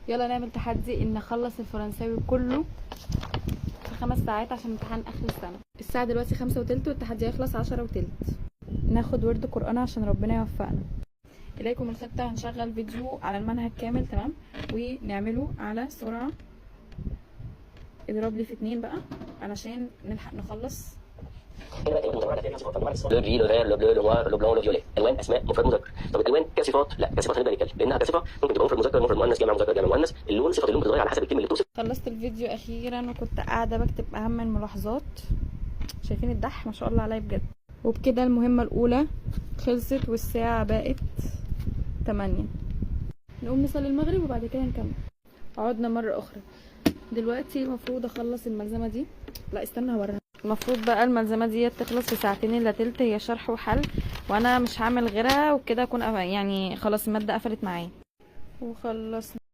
يلا نعمل تحدي ان نخلص الفرنساوي كله في 5 ساعات عشان امتحان اخر السنه. الساعه دلوقتي 5:03 والتحدي هيخلص 10:03. ناخد ورد قرآن عشان ربنا يوفقنا. اليكم الخطه، هنشغل فيديو على المنهج كامل تمام ونعمله على سرعه اضرب لي في 2 بقى علشان نلحق نخلص. لو جري لو فير لو بلو لو نوار لو بلون لو فيولي. الوان اسماء مفرد مذكر. طب الالوان كصفات؟ لا كصفات هنبدا نتكلم لانها كصفه ممكن تبقى مفرد مذكر مفرد مؤنث جمع مذكر جمع مؤنث. اللون صفه اللون بتتغير على حسب الكلمه اللي بتوصف. خلصت الفيديو اخيرا وكنت قاعده بكتب اهم الملاحظات. شايفين الدح ما شاء الله عليا بجد. وبكده المهمه الاولى خلصت والساعه بقت 8. نقوم نصلي المغرب وبعد كده نكمل. عدنا مره اخرى. دلوقتي المفروض اخلص الملزمه دي. لا استنى هوريها. المفروض بقى الملزمه دي تخلص في 2:03. هي شرح وحل وانا مش هعمل غيرها وكده اكون يعني خلاص الماده قفلت معايا وخلصنا.